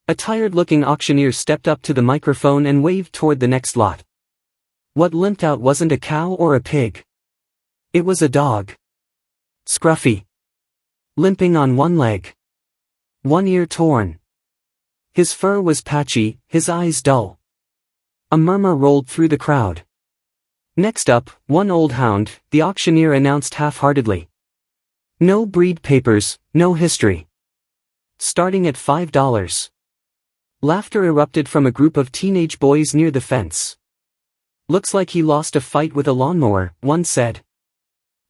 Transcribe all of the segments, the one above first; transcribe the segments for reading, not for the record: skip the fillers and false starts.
A tired-looking auctioneer stepped up to the microphone and waved toward the next lot. What limped out wasn't a cow or a pig. It was a dog. Scruffy. Limping on one leg. One ear torn. His fur was patchy, his eyes dull. A murmur rolled through the crowd. Next up, one old hound, the auctioneer announced half-heartedly. No breed papers, no history. Starting at $5. Laughter erupted from a group of teenage boys near the fence. Looks like he lost a fight with a lawnmower, one said.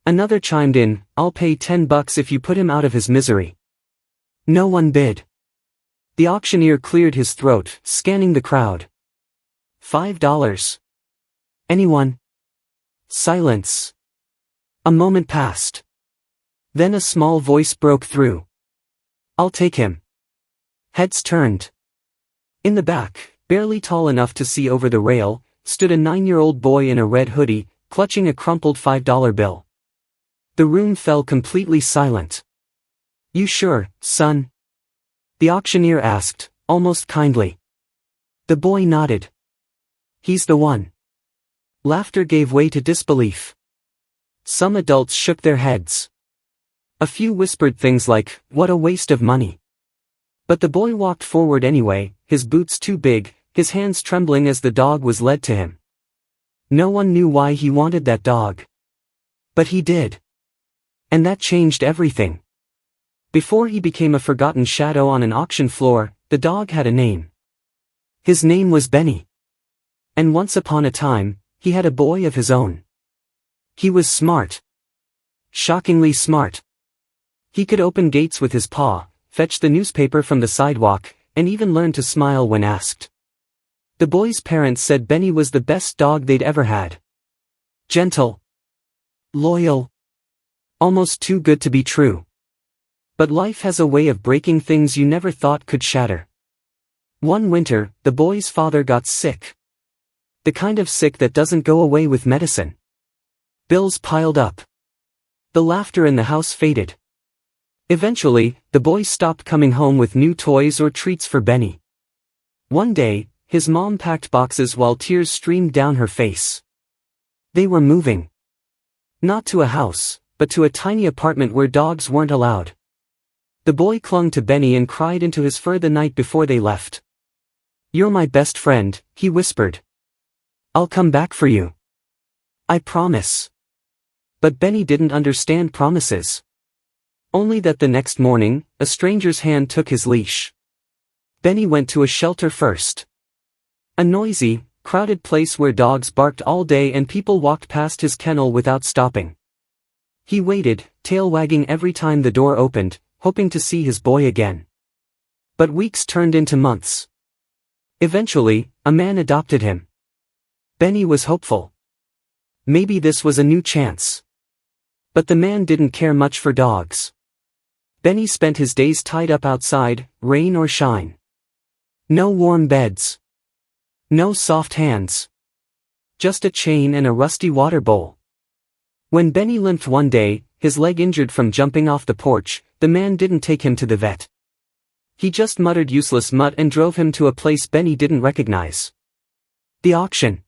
Another chimed in, I'll pay $10 if you put him out of his misery. No one bid. The auctioneer cleared his throat, scanning the crowd. $5. Anyone? Silence. A moment passed. Then a small voice broke through. I'll take him. Heads turned. In the back, barely tall enough to see over the rail, stood a 9-year-old boy in a red hoodie, clutching a crumpled $5 bill. The room fell completely silent. You sure, son? The auctioneer asked, almost kindly. The boy nodded. He's the one. Laughter gave way to disbelief. Some adults shook their heads. A few whispered things like, what a waste of money. But the boy walked forward anyway, his boots too big, his hands trembling as the dog was led to him. No one knew why he wanted that dog. But he did. And that changed everything. Before he became a forgotten shadow on an auction floor, the dog had a name. His name was Benny. And once upon a time, he had a boy of his own. He was smart. Shockingly smart. He could open gates with his paw, fetch the newspaper from the sidewalk, and even learn to smile when asked. The boy's parents said Benny was the best dog they'd ever had. Gentle. Loyal. Almost too good to be true. But life has a way of breaking things you never thought could shatter. One winter, the boy's father got sick. The kind of sick that doesn't go away with medicine. Bills piled up. The laughter in the house faded. Eventually, the boy stopped coming home with new toys or treats for Benny. One day, his mom packed boxes while tears streamed down her face. They were moving. Not to a house, but to a tiny apartment where dogs weren't allowed. The boy clung to Benny and cried into his fur the night before they left. You're my best friend, he whispered. I'll come back for you. I promise. But Benny didn't understand promises. Only that the next morning, a stranger's hand took his leash. Benny went to a shelter first. A noisy, crowded place where dogs barked all day and people walked past his kennel without stopping. He waited, tail wagging every time the door opened, hoping to see his boy again. But weeks turned into months. Eventually, a man adopted him. Benny was hopeful. Maybe this was a new chance. But the man didn't care much for dogs. Benny spent his days tied up outside, rain or shine. No warm beds. No soft hands. Just a chain and a rusty water bowl. When Benny limped one day, his leg injured from jumping off the porch, the man didn't take him to the vet. He just muttered useless mutt and drove him to a place Benny didn't recognize. The auction.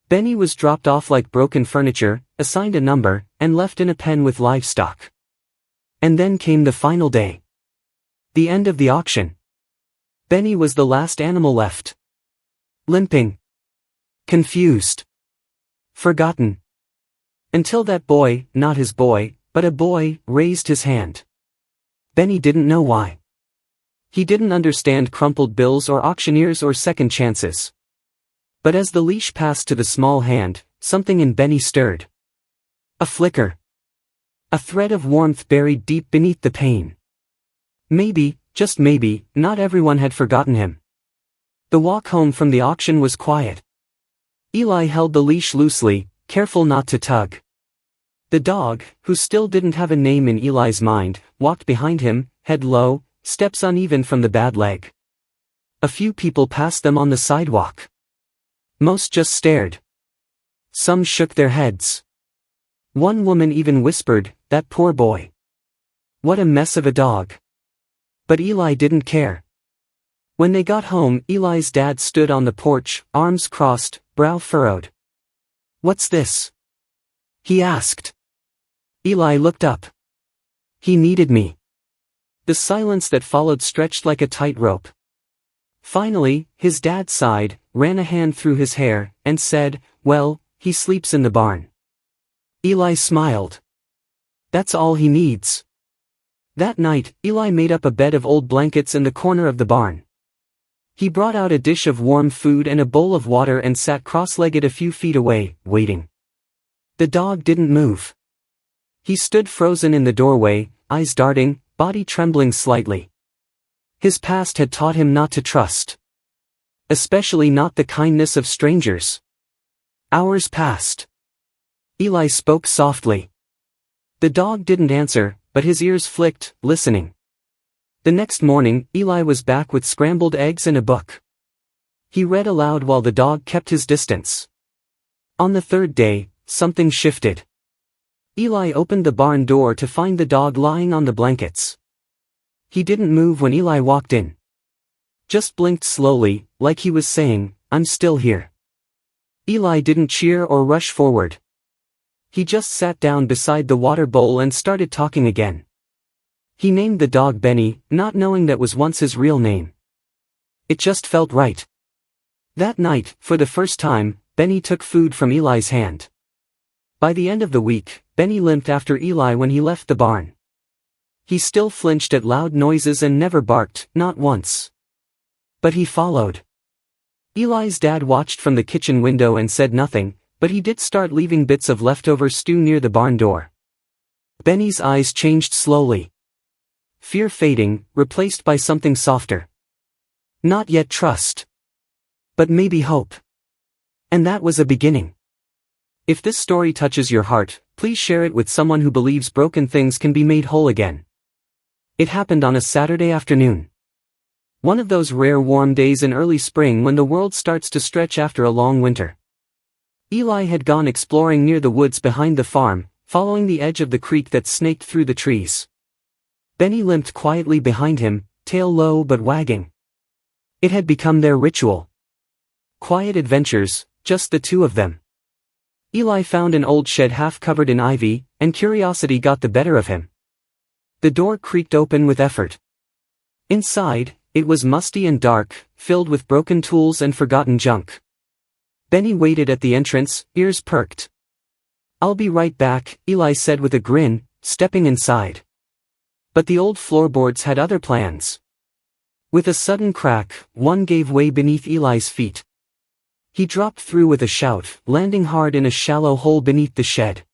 Benny was dropped off like broken furniture, assigned a number, and left in a pen with livestock. And then came the final day. The end of the auction. Benny was the last animal left. Limping. Confused. Forgotten. Until that boy, not his boy, but a boy, raised his hand. Benny didn't know why. He didn't understand crumpled bills or auctioneers or second chances. But as the leash passed to the small hand, something in Benny stirred. A flicker. A thread of warmth buried deep beneath the pain. Maybe, just maybe, not everyone had forgotten him. The walk home from the auction was quiet. Eli held the leash loosely, careful not to tug. The dog, who still didn't have a name in Eli's mind, walked behind him, head low, steps uneven from the bad leg. A few people passed them on the sidewalk. Most just stared. Some shook their heads. One woman even whispered, "That poor boy. What a mess of a dog." But Eli didn't care. When they got home, Eli's dad stood on the porch, arms crossed, brow furrowed. "What's this?" he asked. Eli looked up. "He needed me." The silence that followed stretched like a tightrope. Finally, his dad sighed, ran a hand through his hair, and said, "Well, he sleeps in the barn." Eli smiled. "That's all he needs." That night, Eli made up a bed of old blankets in the corner of the barn. He brought out a dish of warm food and a bowl of water and sat cross-legged a few feet away, waiting. The dog didn't move. He stood frozen in the doorway, eyes darting, body trembling slightly. His past had taught him not to trust. Especially not the kindness of strangers. Hours passed. Eli spoke softly. The dog didn't answer, but his ears flicked, listening. The next morning, Eli was back with scrambled eggs and a book. He read aloud while the dog kept his distance. On the third day, something shifted. Eli opened the barn door to find the dog lying on the blankets. He didn't move when Eli walked in. Just blinked slowly, like he was saying, "I'm still here." Eli didn't cheer or rush forward. He just sat down beside the water bowl and started talking again. He named the dog Benny, not knowing that was once his real name. It just felt right. That night, for the first time, Benny took food from Eli's hand. By the end of the week, Benny limped after Eli when he left the barn. He still flinched at loud noises and never barked, not once. But he followed. Eli's dad watched from the kitchen window and said nothing, but he did start leaving bits of leftover stew near the barn door. Benny's eyes changed slowly. Fear fading, replaced by something softer. Not yet trust. But maybe hope. And that was a beginning. If this story touches your heart, please share it with someone who believes broken things can be made whole again. It happened on a Saturday afternoon. One of those rare warm days in early spring when the world starts to stretch after a long winter. Eli had gone exploring near the woods behind the farm, following the edge of the creek that snaked through the trees. Benny limped quietly behind him, tail low but wagging. It had become their ritual. Quiet adventures, just the two of them. Eli found an old shed half covered in ivy, and curiosity got the better of him. The door creaked open with effort. Inside, it was musty and dark, filled with broken tools and forgotten junk. Benny waited at the entrance, ears perked. "I'll be right back," Eli said with a grin, stepping inside. But the old floorboards had other plans. With a sudden crack, one gave way beneath Eli's feet. He dropped through with a shout, landing hard in a shallow hole beneath the shed.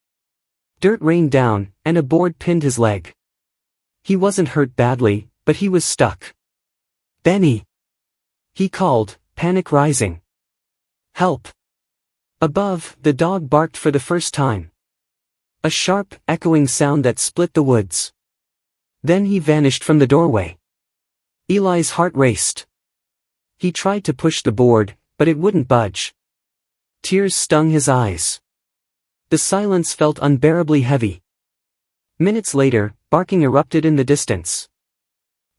Dirt rained down, and a board pinned his leg. He wasn't hurt badly, but he was stuck. "Benny!" he called, panic rising. "Help!" Above, the dog barked for the first time. A sharp, echoing sound that split the woods. Then he vanished from the doorway. Eli's heart raced. He tried to push the board, but it wouldn't budge. Tears stung his eyes. The silence felt unbearably heavy. Minutes later, barking erupted in the distance.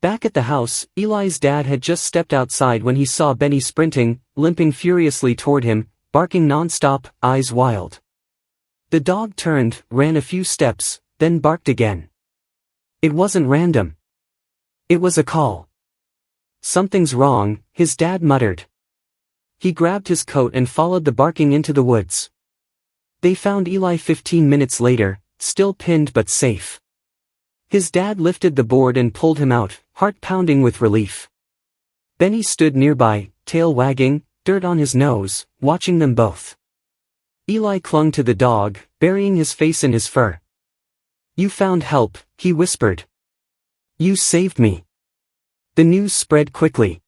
Back at the house, Eli's dad had just stepped outside when he saw Benny sprinting, limping furiously toward him, barking non-stop, eyes wild. The dog turned, ran a few steps, then barked again. It wasn't random. It was a call. "Something's wrong," his dad muttered. He grabbed his coat and followed the barking into the woods. They found Eli 15 minutes later, still pinned but safe. His dad lifted the board and pulled him out, heart pounding with relief. Benny stood nearby, tail wagging, dirt on his nose, watching them both. Eli clung to the dog, burying his face in his fur. "You found help," he whispered. "You saved me." The news spread quickly.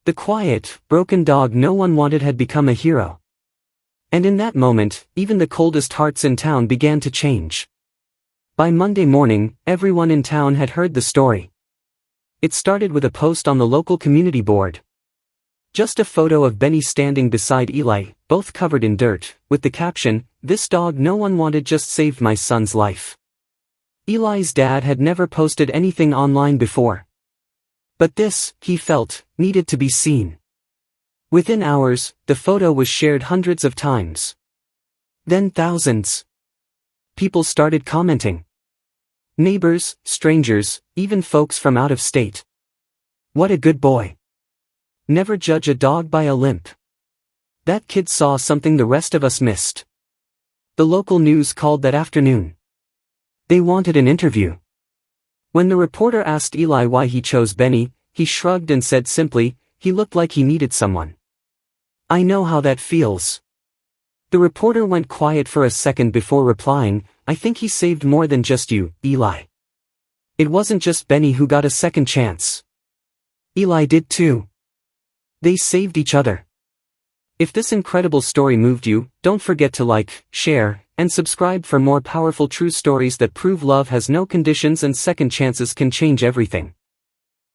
The quiet, broken dog no one wanted had become a hero. And in that moment, even the coldest hearts in town began to change. By Monday morning, everyone in town had heard the story. It started with a post on the local community board. Just a photo of Benny standing beside Eli, both covered in dirt, with the caption, "This dog no one wanted just saved my son's life." Eli's dad had never posted anything online before. But this, he felt, needed to be seen. Within hours, the photo was shared hundreds of times. Then thousands. People started commenting. Neighbors, strangers, even folks from out of state. What a good boy. Never judge a dog by a limp. That kid saw something the rest of us missed. The local news called that afternoon. They wanted an interview. When the reporter asked Eli why he chose Benny, he shrugged and said simply, he looked like he needed someone. I know how that feels. The reporter went quiet for a second before replying, I think he saved more than just you, Eli. It wasn't just Benny who got a second chance. Eli did too. They saved each other. If this incredible story moved you, don't forget to like, share, and subscribe for more powerful true stories that prove love has no conditions and second chances can change everything.